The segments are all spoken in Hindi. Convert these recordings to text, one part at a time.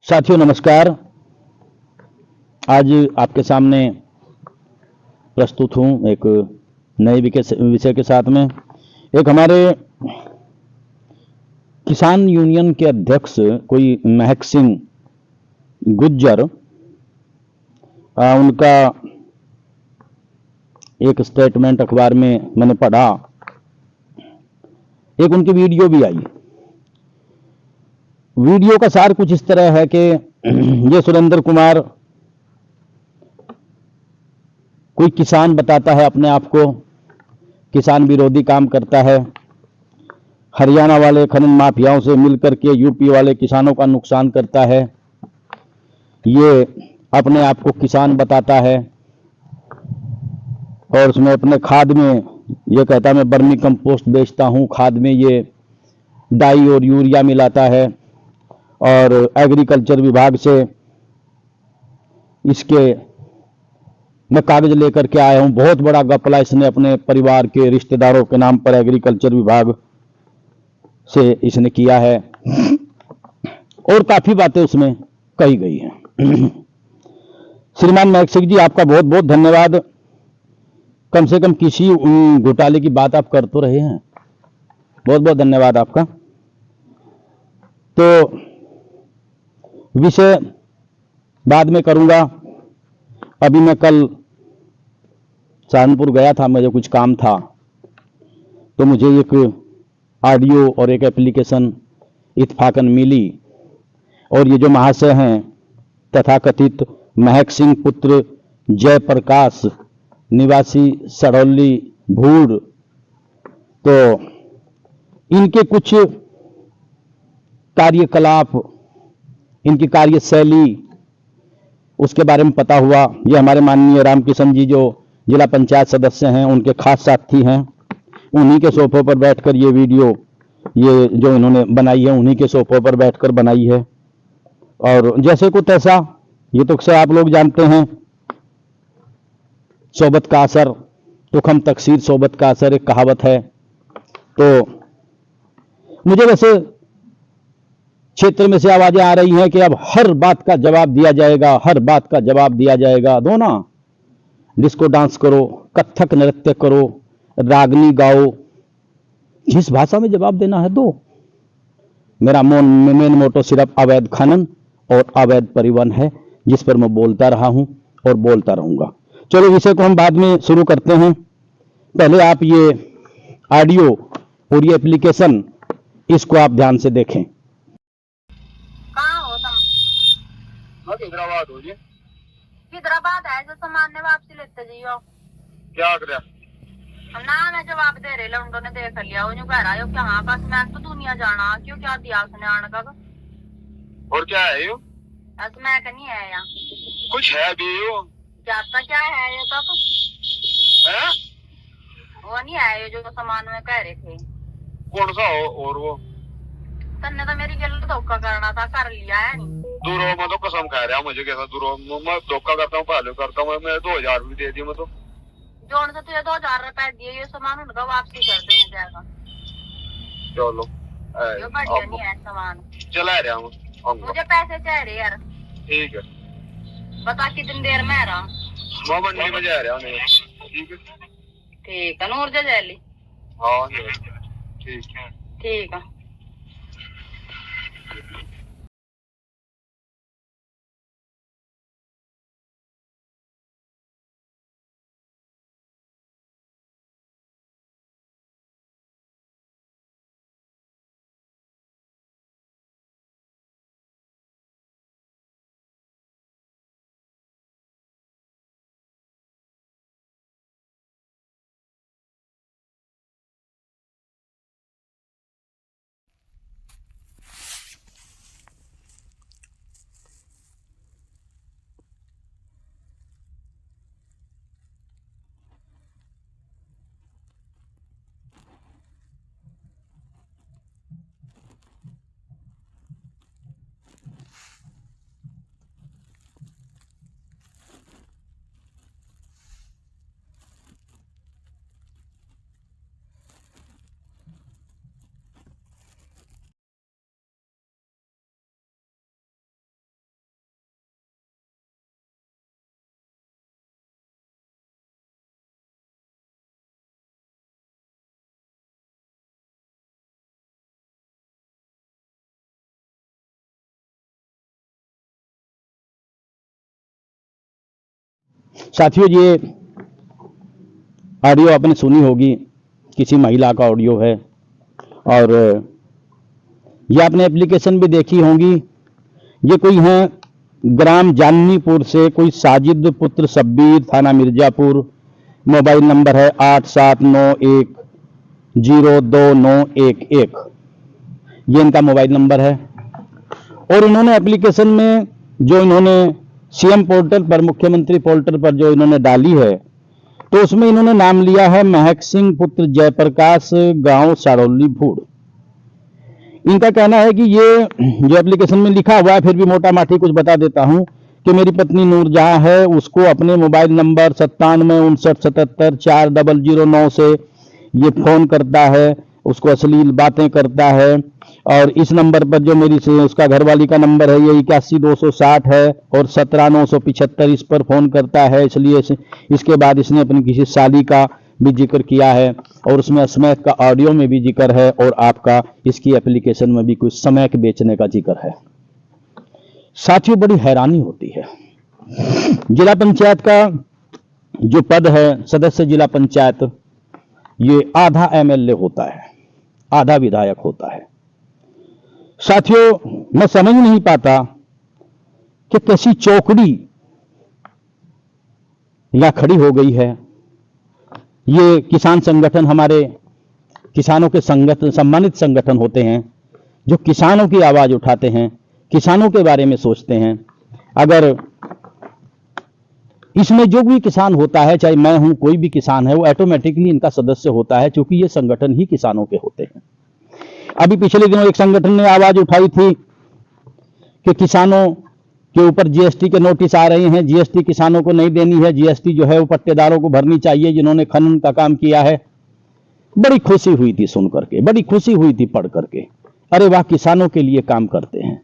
साथियों नमस्कार। आज आपके सामने प्रस्तुत हूं एक नए विषय के साथ में। एक हमारे किसान यूनियन के अध्यक्ष कोई महक सिंह गुज्जर, उनका एक स्टेटमेंट अखबार में मैंने पढ़ा। एक उनकी वीडियो भी आई। वीडियो का सार कुछ इस तरह है कि ये सुरेंद्र कुमार कोई किसान बताता है अपने आप को, किसान विरोधी काम करता है, हरियाणा वाले खनन माफियाओं से मिलकर के यूपी वाले किसानों का नुकसान करता है। ये अपने आप को किसान बताता है और उसमें अपने खाद में ये कहता है मैं बर्मी कंपोस्ट बेचता हूं, खाद में ये डाई और यूरिया मिलाता है और एग्रीकल्चर विभाग से इसके मैं कागज लेकर के आया हूं। बहुत बड़ा घपला इसने अपने परिवार के रिश्तेदारों के नाम पर एग्रीकल्चर विभाग से इसने किया है और काफी बातें उसमें कही गई हैं। श्रीमान महक सिंह जी, आपका बहुत बहुत धन्यवाद। कम से कम किसी घोटाले की बात आप कर तो रहे हैं। बहुत बहुत धन्यवाद आपका। तो विषय बाद में करूंगा। अभी मैं कल सहारनपुर गया था, मुझे कुछ काम था, तो मुझे एक ऑडियो और एक एप्लीकेशन इत्फाकन मिली और ये जो महाशय हैं तथाकथित महक सिंह पुत्र जयप्रकाश निवासी सड़ौली भूड़, तो इनके कुछ कार्यकलाप, इनकी कार्यशैली, उसके बारे में पता हुआ। ये हमारे माननीय रामकिशन जी जो जिला पंचायत सदस्य हैं, उनके खास साथी हैं। उन्हीं के सोफे पर बैठकर ये वीडियो, ये जो इन्होंने बनाई है, उन्हीं के सोफे पर बैठकर बनाई है। और जैसे को तैसा, ये तो अक्सर आप लोग जानते हैं, सोबत का असर तुखम तकसीर, सोबत का असर एक कहावत है। तो मुझे वैसे क्षेत्र में से आवाजें आ रही हैं कि अब हर बात का जवाब दिया जाएगा, हर बात का जवाब दिया जाएगा। दो ना, डिस्को डांस करो, कथक नृत्य करो, रागनी गाओ, जिस भाषा में जवाब देना है दो। मेरा मेन मोटो सिर्फ अवैध खनन और अवैध परिवहन है, जिस पर मैं बोलता रहा हूं और बोलता रहूंगा। चलो विषय को हम बाद में शुरू करते हैं। पहले आप ये ऑडियो और ये एप्लीकेशन, इसको आप ध्यान से देखें। कहाँ हो तुम? हैदराबाद हो जी। हैदराबाद है जो सामान ने वापसी लेते जियो। क्या कर ना मैं जवाब दे रहे लौंडो ने देख लिया, वो कह रहा है क्या? हाँ बस मैं तो दुनिया जाना क्यों, क्या दिया उसने आने का? और क्या है यो? बस मैं नहीं है यहाँ कुछ है भी यो? जाता क्या है ये तब? है? वो नहीं है ये जो सामान में कह रहे थे। कौन सा हो? और वो तन्ने तो मेरी गल धोखा करना था, कर लिया है नहीं। दूर हो, मैं तो कसम खा रहा हूँ, मुझे कैसा दूर हो, मैं धोखा करता हूँ, पहले करता हूँ। मैं 2000 भी दे दी मैं तो। जोन से तुझे 2000 रुपए दिए, ये सामान उनका वापसी कर देने जाएगा। चलो ये बढ़िया नहीं है सामान। चला रहा हूँ, मुझे पैसे चाहिए यार। ठीक है, बता कितनी देर में आ रहा? मैं मंडी में जा रहा हूँ। ठीक है, ठीक है, नूर जैली। हाँ ठीक है, ठीक है। साथियों, ये ऑडियो आपने सुनी होगी, किसी महिला का ऑडियो है, और ये आपने एप्लीकेशन भी देखी होंगी। ये कोई है ग्राम जाननीपुर से, कोई साजिद पुत्र शब्बीर, थाना मिर्जापुर, मोबाइल नंबर है 8791022911। ये इनका मोबाइल नंबर है। और इन्होंने एप्लीकेशन में जो इन्होंने सीएम पोर्टल पर, मुख्यमंत्री पोर्टल पर जो इन्होंने डाली है, तो उसमें इन्होंने नाम लिया है महक सिंह पुत्र जयप्रकाश, गांव साड़ौली भूड़। इनका कहना है कि ये जो एप्लीकेशन में लिखा हुआ है, फिर भी मोटा माटी कुछ बता देता हूं कि मेरी पत्नी नूरजहां है, उसको अपने मोबाइल नंबर 9759774009 से ये फोन करता है, उसको अश्लील बातें करता है। और इस नंबर पर जो मेरी उसका घरवाली का नंबर है, ये 81260 है, और 17975 इस पर फोन करता है। इसलिए इसके बाद इसने अपनी किसी साली का भी जिक्र किया है, और उसमें स्मैक का ऑडियो में भी जिक्र है, और आपका इसकी एप्लीकेशन में भी कुछ स्मैक बेचने का जिक्र है। साथियों, बड़ी हैरानी होती है। जिला पंचायत का जो पद है, सदस्य जिला पंचायत, ये आधा एमएलए होता है, आधा विधायक होता है। साथियों, मैं समझ नहीं पाता कि कैसी चौकड़ी यहां खड़ी हो गई है। ये किसान संगठन, हमारे किसानों के संगठन, सम्मानित संगठन होते हैं, जो किसानों की आवाज उठाते हैं, किसानों के बारे में सोचते हैं। अगर इसमें जो भी किसान होता है, चाहे मैं हूं, कोई भी किसान है, वो ऑटोमेटिकली इनका सदस्य होता है, क्योंकि ये संगठन ही किसानों के होते हैं। अभी पिछले दिनों एक संगठन ने आवाज उठाई थी कि किसानों के ऊपर जीएसटी के नोटिस आ रहे हैं, जीएसटी किसानों को नहीं देनी है, जीएसटी जो है वो पट्टेदारों को भरनी चाहिए जिन्होंने खनन का काम किया है। बड़ी खुशी हुई थी सुन करके, बड़ी खुशी हुई थी पढ़ करके। अरे वाह, किसानों के लिए काम करते हैं,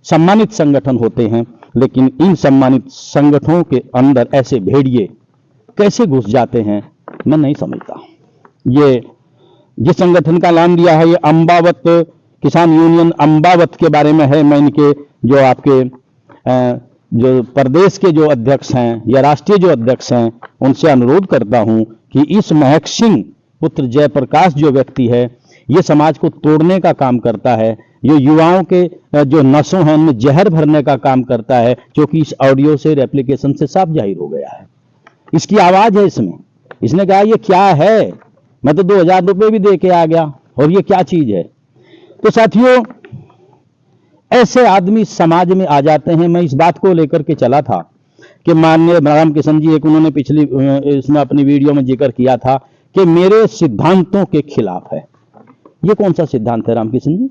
सम्मानित संगठन होते हैं। लेकिन इन सम्मानित संगठनों के अंदर ऐसे भेड़िए कैसे घुस जाते हैं, मैं नहीं समझता। ये जिस संगठन का नाम दिया है, ये अम्बावत किसान यूनियन अम्बावत के बारे में है। मैं इनके जो आपके जो प्रदेश के जो अध्यक्ष हैं या राष्ट्रीय जो अध्यक्ष हैं, उनसे अनुरोध करता हूं कि इस महक सिंह पुत्र जयप्रकाश जो व्यक्ति है, ये समाज को तोड़ने का काम करता है, ये युवाओं के जो नसों हैं उनमें जहर भरने का काम करता है, जो कि इस ऑडियो से, एप्लीकेशन से साफ जाहिर हो गया है। इसकी आवाज है इसमें। इसने कहा ये क्या है, मैं तो 2000 रुपये भी दे के आ गया, और ये क्या चीज है। तो साथियों, ऐसे आदमी समाज में आ जाते हैं। मैं इस बात को लेकर के चला था कि माननीय रामकिशन जी, एक उन्होंने पिछली इसमें अपनी वीडियो में जिक्र किया था कि मेरे सिद्धांतों के खिलाफ है। ये कौन सा सिद्धांत है रामकिशन जी?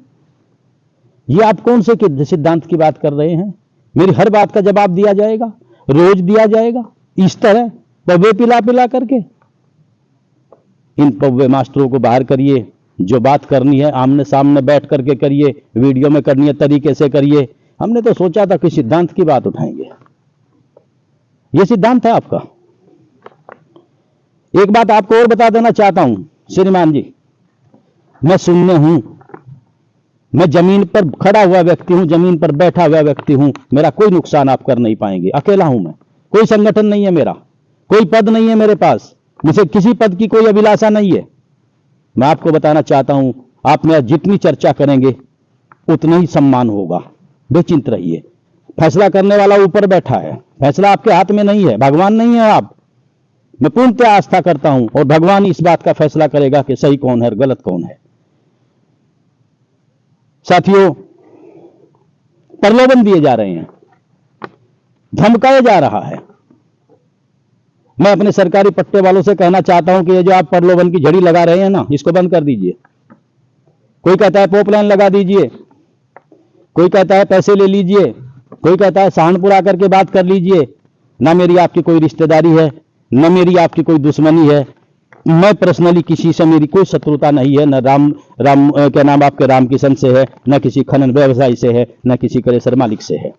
ये आप कौन से सिद्धांत की बात कर रहे हैं? मेरी हर बात का जवाब दिया जाएगा, रोज दिया जाएगा, इस तरह पव्वे पिला पिला करके? इन पव्वे मास्टरों को बाहर करिए, जो बात करनी है आमने सामने बैठ करके करिए, वीडियो में करनी है तरीके से करिए। हमने तो सोचा था कि सिद्धांत की बात उठाएंगे। ये सिद्धांत है आपका? एक बात आपको और बता देना चाहता हूं श्रीमान जी, मैं शून्य हूं, मैं जमीन पर खड़ा हुआ व्यक्ति हूं, जमीन पर बैठा हुआ व्यक्ति हूं। मेरा कोई नुकसान आप कर नहीं पाएंगे। अकेला हूं मैं, कोई संगठन नहीं है मेरा, कोई पद नहीं है मेरे पास, मुझे किसी पद की कोई अभिलाषा नहीं है। मैं आपको बताना चाहता हूं, आप मेरा जितनी चर्चा करेंगे उतना ही सम्मान होगा, बेचिंत रहिए। फैसला करने वाला ऊपर बैठा है, फैसला आपके हाथ में नहीं है, भगवान नहीं है आप। मैं पूर्णतः आस्था करता हूं, और भगवान इस बात का फैसला करेगा कि सही कौन है और गलत कौन है। साथियों, प्रलोभन दिए जा रहे हैं, धमकाया जा रहा है। मैं अपने सरकारी पट्टे वालों से कहना चाहता हूं कि ये जो आप प्रलोभन की झड़ी लगा रहे हैं ना, इसको बंद कर दीजिए। कोई कहता है पॉपलाइन लगा दीजिए, कोई कहता है पैसे ले लीजिए, कोई कहता है सहारनपुर आकर के बात कर लीजिए। ना मेरी आपकी कोई रिश्तेदारी है, न मेरी आपकी कोई दुश्मनी है। मैं पर्सनली किसी से मेरी कोई शत्रुता नहीं है, न क्या नाम आपके रामकिशन से है, न किसी खनन व्यवसायी से है, न किसी क्रेशर मालिक से है।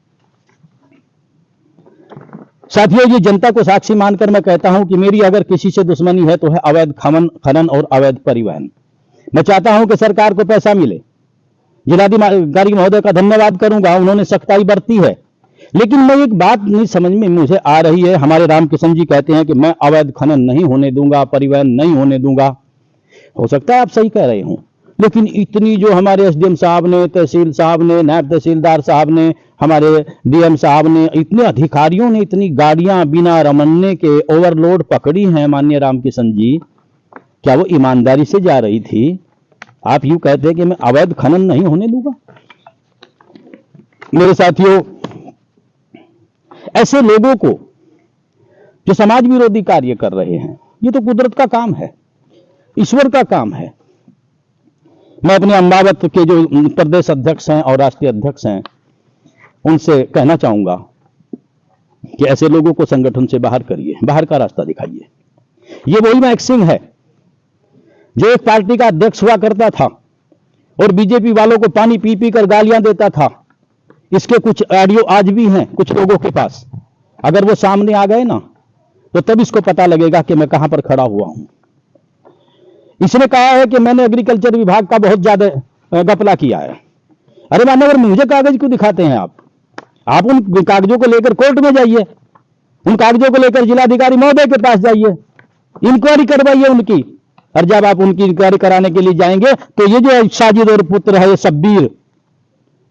साथियों, ये जनता को साक्षी मानकर मैं कहता हूं कि मेरी अगर किसी से दुश्मनी है तो है अवैध खनन और अवैध परिवहन। मैं चाहता हूं कि सरकार को पैसा मिले। जिलाधिकारी महोदय का धन्यवाद करूंगा, उन्होंने सख्ताई बरती है। लेकिन मैं एक बात नहीं समझ में मुझे आ रही है, हमारे रामकिशन जी कहते हैं कि मैं अवैध खनन नहीं होने दूंगा, परिवहन नहीं होने दूंगा। हो सकता है आप सही कह रहे हो, लेकिन इतनी जो हमारे एसडीएम साहब ने, तहसील साहब ने, नायब तहसीलदार साहब ने, हमारे डीएम साहब ने, इतने अधिकारियों ने इतनी गाड़ियां बिना रमन्ने के ओवरलोड पकड़ी हैं माननीय रामकिशन जी, क्या वो ईमानदारी से जा रही थी? आप यूं कहते हैं कि मैं अवैध खनन नहीं होने दूंगा। मेरे साथियों, ऐसे लोगों को जो समाज विरोधी कार्य कर रहे हैं, ये तो कुदरत का काम है, ईश्वर का काम है। मैं अपने अम्बावत के जो प्रदेश अध्यक्ष हैं और राष्ट्रीय अध्यक्ष हैं, उनसे कहना चाहूंगा कि ऐसे लोगों को संगठन से बाहर करिए, बाहर का रास्ता दिखाइए। ये वही महक सिंह है जो एक पार्टी का अध्यक्ष हुआ करता था और बीजेपी वालों को पानी पी पी कर गालियां देता था। इसके कुछ ऑडियो आज भी हैं कुछ लोगों के पास, अगर वो सामने आ गए ना तो तब इसको पता लगेगा कि मैं कहां पर खड़ा हुआ हूं। इसने कहा है कि मैंने एग्रीकल्चर विभाग का बहुत ज्यादा घपला किया है। अरे मान्यवर, मुझे कागज क्यों दिखाते हैं आप उन कागजों को लेकर कोर्ट में जाइए, उन कागजों को लेकर जिलाधिकारी महोदय के पास जाइए, इंक्वायरी करवाइए उनकी। और जब आप उनकी इंक्वायरी कराने के लिए जाएंगे तो ये जो साजिद और पुत्र है, ये शब्बीर,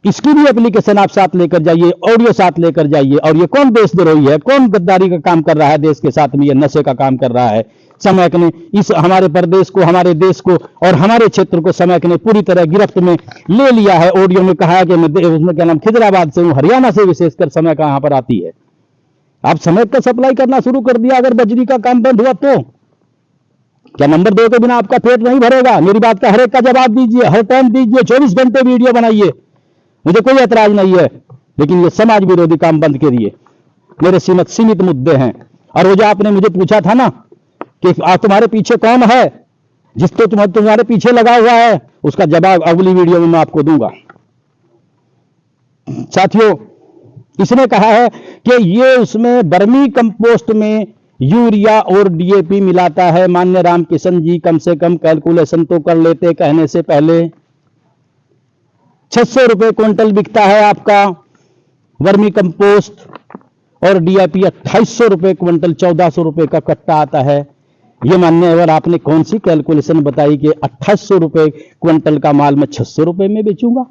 इसकी भी एप्लीकेशन आप साथ लेकर जाइए, ऑडियो साथ लेकर जाइए। और ये कौन देशद्रोही है, कौन गद्दारी का काम कर रहा है देश के साथ में, ये नशे का काम कर रहा है। समैकने इस हमारे प्रदेश को, हमारे देश को और हमारे क्षेत्र को समैकने पूरी तरह गिरफ्त में ले लिया है। ऑडियो में कहा है कि मैं उसमें क्या नाम खिजराबाद से हूं, हरियाणा से विशेषकर समय का यहां पर आती है। आप समय का सप्लाई करना शुरू कर दिया, अगर बजरी का काम बंद हुआ तो क्या नंबर 2 के बिना आपका पेट नहीं भरेगा? मेरी बात का हर एक का जवाब दीजिए, हर टाइम दीजिए, 24 घंटे वीडियो बनाइए, मुझे कोई ऐतराज नहीं है। लेकिन ये समाज विरोधी काम बंद करिए। मेरे सीमित मुद्दे हैं। और वो जो आपने मुझे पूछा था ना कि तुम्हारे पीछे कौन है, जिसको तुम्हारे पीछे लगा हुआ है, उसका जवाब अगली वीडियो में मैं आपको दूंगा। साथियों, इसने कहा है कि ये उसमें बर्मी कंपोस्ट में यूरिया और डीएपी मिलाता है। मान्य रामकिशन जी, कम से कम कैलकुलेशन तो कर लेते कहने से पहले। 600 रुपए क्विंटल बिकता है आपका वर्मी कंपोस्ट और डीएपी 2800 रुपए क्विंटल, 1400 रुपए का कट्टा आता है। ये मान्यवर, आपने कौन सी कैलकुलेशन बताई कि 2800 रुपए क्विंटल का माल मैं 600 रुपए में बेचूंगा?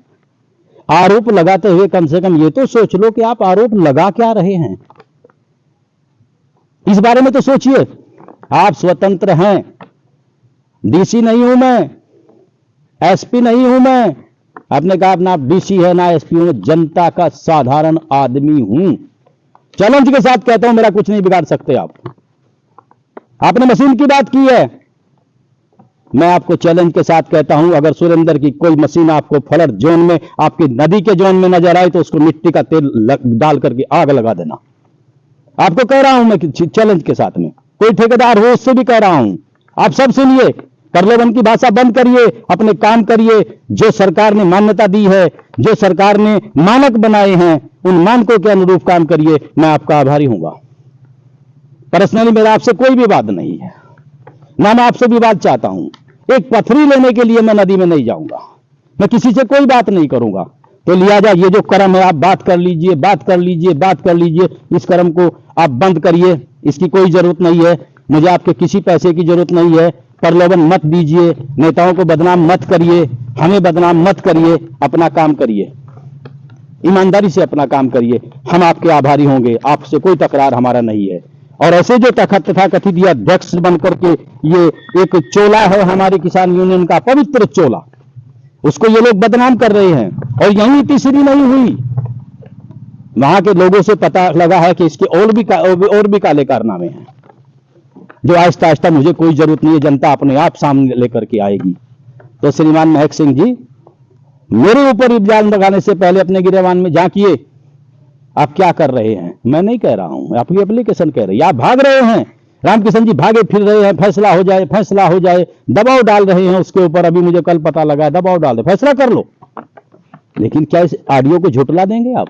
आरोप लगाते हुए कम से कम ये तो सोच लो कि आप आरोप लगा क्या रहे हैं, इस बारे में तो सोचिए। आप स्वतंत्र हैं, डीसी नहीं हूं मैं, एसपी नहीं हूं मैं। आपने कहा ना डीसी है ना एसपी हूं, जनता का साधारण आदमी हूं। चैलेंज के साथ कहता हूं, मेरा कुछ नहीं बिगाड़ सकते आप। आपने मशीन की बात की है, मैं आपको चैलेंज के साथ कहता हूं, अगर सुरेंद्र की कोई मशीन आपको फ्लड जोन में, आपकी नदी के जोन में नजर आए तो उसको मिट्टी का तेल डाल करके आग लगा देना। आपको कह रहा हूं मैं चैलेंज के साथ में, कोई ठेकेदार हो उससे भी कह रहा हूं। आप सब सुनिए, प्रलोभन की भाषा बंद करिए, अपने काम करिए। जो सरकार ने मान्यता दी है, जो सरकार ने मानक बनाए हैं, उन मानकों के अनुरूप काम करिए। मैं आपका आभारी हूंगा। पर्सनली मेरा आपसे कोई विवाद नहीं है, ना मैं आपसे विवाद चाहता हूं। एक पथरी लेने के लिए मैं नदी में नहीं जाऊंगा, मैं किसी से कोई बात नहीं करूंगा। तो लिहाजा ये जो कर्म है, आप बात कर लीजिए, बात कर लीजिए, बात कर लीजिए, इस कर्म को आप बंद करिए। इसकी कोई जरूरत नहीं है, मुझे आपके किसी पैसे की जरूरत नहीं है। प्रलोभन मत दीजिए, नेताओं को बदनाम मत करिए, हमें बदनाम मत करिए। अपना काम करिए, ईमानदारी से अपना काम करिए। हम आपके आभारी होंगे, आपसे कोई तकरार हमारा नहीं है। और ऐसे जो तथाकथित ये अध्यक्ष बनकर के ये एक चोला है हमारी किसान यूनियन का, पवित्र चोला, उसको ये लोग बदनाम कर रहे हैं। और यही तीसरी नहीं हुई, वहां के लोगों से पता लगा है कि इसके और भी काले कारनामे हैं, जो आहिस्ता आहिस्ता मुझे कोई जरूरत नहीं है, जनता अपने आप सामने लेकर के आएगी। तो श्रीमान महक सिंह जी, मेरे ऊपर इल्जाम लगाने से पहले अपने गिरेबान में झांकिए, आप क्या कर रहे हैं। मैं नहीं कह रहा हूं, आपकी एप्लीकेशन कह रही है। आप भाग रहे हैं, रामकिशन जी भागे फिर रहे हैं, फैसला हो जाए, फैसला हो जाए, दबाव डाल रहे हैं उसके ऊपर। अभी मुझे कल पता लगा, दबाव डाल दे, फैसला कर लो। लेकिन क्या इस ऑडियो को झुटला देंगे आप?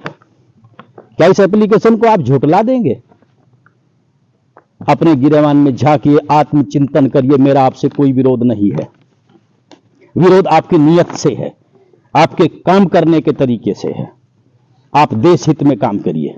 क्या इस एप्लीकेशन को आप झुटला देंगे? अपने गिरेबान में झांकिए, आत्मचिंतन करिए। मेरा आपसे कोई विरोध नहीं है, विरोध आपकी नीयत से है, आपके काम करने के तरीके से है। आप देश हित में काम करिए,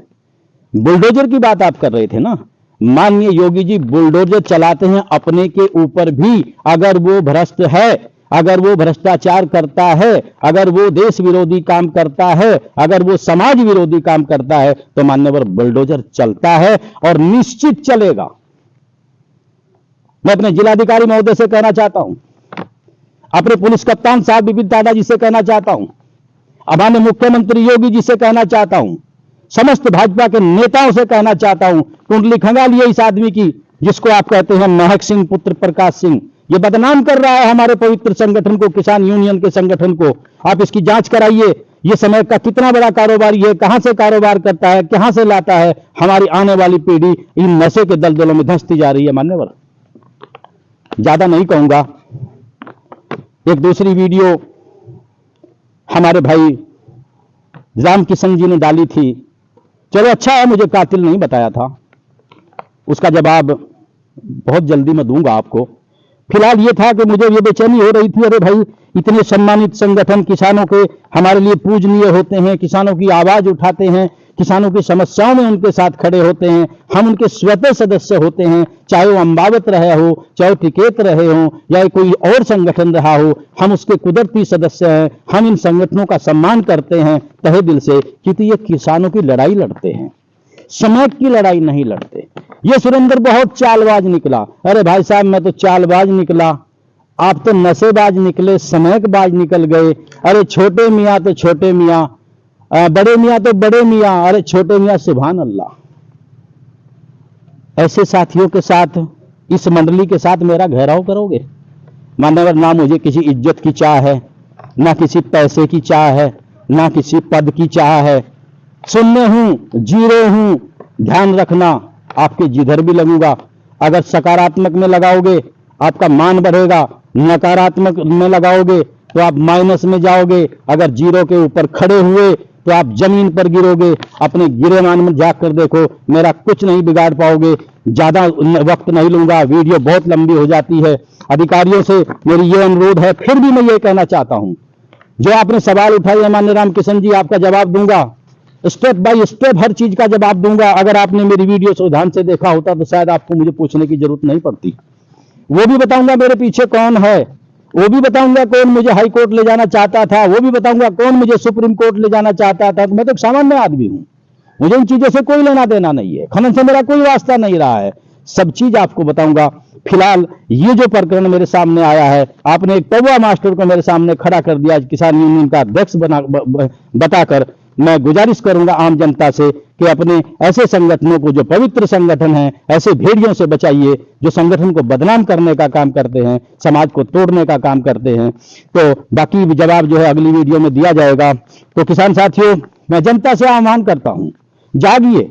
बुलडोजर की बात आप कर रहे थे ना। माननीय योगी जी बुलडोजर चलाते हैं अपने के ऊपर भी। अगर वो भ्रष्ट है, अगर वो भ्रष्टाचार करता है, अगर वो देश विरोधी काम करता है, अगर वो समाज विरोधी काम करता है, तो मान्यवर बुलडोजर चलता है और निश्चित चलेगा। मैं अपने जिलाधिकारी महोदय से कहना चाहता हूं, अपने पुलिस कप्तान साहब विपिन टाडा जी से कहना चाहता हूं, माननीय मुख्यमंत्री योगी जी से कहना चाहता हूं, समस्त भाजपा के नेताओं से कहना चाहता हूं, कुंडली खंगालिए इस आदमी की जिसको आप कहते हैं महक सिंह पुत्र प्रकाश सिंह। ये बदनाम कर रहा है हमारे पवित्र संगठन को, किसान यूनियन के संगठन को। आप इसकी जांच कराइए। ये समय का कितना बड़ा कारोबारी है, कहां से कारोबार करता है, कहां से लाता है। हमारी आने वाली पीढ़ी इन नशे के दलदलों में धंसती जा रही है। मान्यवर, ज्यादा नहीं कहूंगा। एक दूसरी वीडियो हमारे भाई राम किशन जी ने डाली थी। चलो अच्छा है, मुझे कातिल नहीं बताया था, उसका जवाब बहुत जल्दी मैं दूंगा आपको। फिलहाल ये था कि मुझे ये बेचैनी हो रही थी, अरे भाई इतने सम्मानित संगठन किसानों के हमारे लिए पूजनीय होते हैं, किसानों की आवाज उठाते हैं, किसानों की समस्याओं में उनके साथ खड़े होते हैं, हम उनके स्वतः सदस्य होते हैं, चाहे वो अम्बावत रहे हो, चाहे वो टिकेत रहे हो, या कोई और संगठन रहा हो, हम उसके कुदरती सदस्य हैं। हम इन संगठनों का सम्मान करते हैं तहे दिल से, क्योंकि ये किसानों की लड़ाई लड़ते हैं, समाज की लड़ाई नहीं लड़ते। ये सुरेंद्र बहुत चालबाज निकला। अरे भाई साहब, मैं तो चालबाज निकला, आप तो नशेबाज निकले, समयबाज निकल गए। अरे छोटे मियाँ तो छोटे मियाँ, बड़े मियाँ तो बड़े मियाँ, अरे छोटे मियाँ सुभान अल्लाह। ऐसे साथियों के साथ, इस मंडली के साथ मेरा घेराव करोगे? मान्यवर, ना मुझे किसी इज्जत की चाह है, ना किसी पैसे की चाह है, ना किसी पद की चाह है। शून्य हूं, जीरो हूं। ध्यान रखना, आपके जिधर भी लगूंगा, अगर सकारात्मक में लगाओगे आपका मान बढ़ेगा, नकारात्मक में लगाओगे तो आप माइनस में जाओगे, अगर जीरो के ऊपर खड़े हुए तो आप जमीन पर गिरोगे। अपने गिरे मान में जाकर देखो, मेरा कुछ नहीं बिगाड़ पाओगे। ज्यादा वक्त नहीं लूंगा, वीडियो बहुत लंबी हो जाती है। अधिकारियों से मेरी ये अनुरोध है, फिर भी मैं ये कहना चाहता हूं, जो आपने सवाल उठाए है माननीय राम किशन जी, आपका जवाब दूंगा, स्टेप बाय स्टेप हर चीज का जवाब दूंगा। अगर आपने मेरी वीडियो से ध्यान से देखा होता तो शायद आपको मुझे पूछने की जरूरत नहीं पड़ती। वो भी बताऊंगा मेरे पीछे कौन है, वो भी बताऊंगा कौन मुझे हाई कोर्ट ले जाना चाहता था, वो भी बताऊंगा कौन मुझे सुप्रीम कोर्ट ले जाना चाहता था। मैं तो एक सामान्य आदमी हूं, मुझे इन चीजों से कोई लेना देना नहीं है, खनन से मेरा कोई वास्ता नहीं रहा है। सब चीज आपको बताऊंगा। फिलहाल ये जो प्रकरण मेरे सामने आया है, आपने एक तवा मास्टर को मेरे सामने खड़ा कर दिया किसान यूनियन का अध्यक्ष बताकर, मैं गुजारिश करूंगा आम जनता से कि अपने ऐसे संगठनों को, जो पवित्र संगठन हैं, ऐसे भेड़ियों से बचाइए जो संगठन को बदनाम करने का काम करते हैं, समाज को तोड़ने का काम करते हैं। तो बाकी जवाब जो है अगली वीडियो में दिया जाएगा। तो किसान साथियों, मैं जनता से आह्वान करता हूं, जागिए।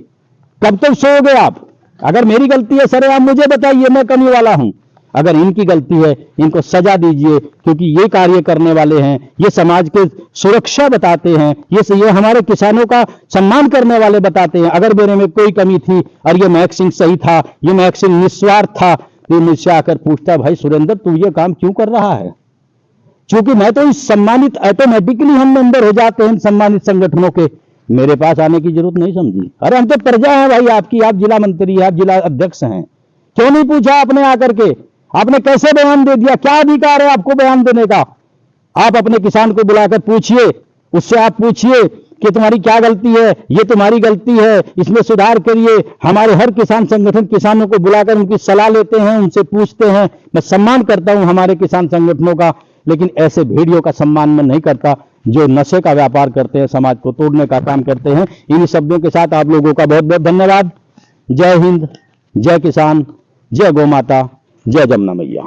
कब तक सोओगे आप? अगर मेरी गलती है सर, आप मुझे बताइए, मैं कमी वाला हूं। अगर इनकी गलती है, इनको सजा दीजिए, क्योंकि ये कार्य करने वाले हैं, ये समाज के सुरक्षा बताते हैं, ये हमारे किसानों का सम्मान करने वाले बताते हैं। अगर मेरे में कोई कमी थी और ये महक सिंह सही था, ये महक सिंह निस्वार्थ था, तो मुझसे आकर पूछता, भाई सुरेंद्र तू ये काम क्यों कर रहा है? क्योंकि मैं तो इस सम्मानित, ऑटोमेटिकली हम मेंबर हो जाते हैं सम्मानित संगठनों के, मेरे पास आने की जरूरत नहीं समझी। अरे हम तो प्रजा है भाई आपकी, आप जिला मंत्री, आप जिला अध्यक्ष हैं, क्यों नहीं पूछा आपने आकर के? आपने कैसे बयान दे दिया? क्या अधिकार है आपको बयान देने का? आप अपने किसान को बुलाकर पूछिए, उससे आप पूछिए कि तुम्हारी क्या गलती है, ये तुम्हारी गलती है, इसमें सुधार करिए। हमारे हर किसान संगठन किसानों को बुलाकर उनकी सलाह लेते हैं, उनसे पूछते हैं। मैं सम्मान करता हूं हमारे किसान संगठनों का, लेकिन ऐसे भेड़ियों का सम्मान मैं नहीं करता जो नशे का व्यापार करते हैं, समाज को तोड़ने का काम करते हैं। इन्हीं शब्दों के साथ आप लोगों का बहुत बहुत धन्यवाद। जय हिंद, जय किसान, जय गौ माता, जय जमुना मैया।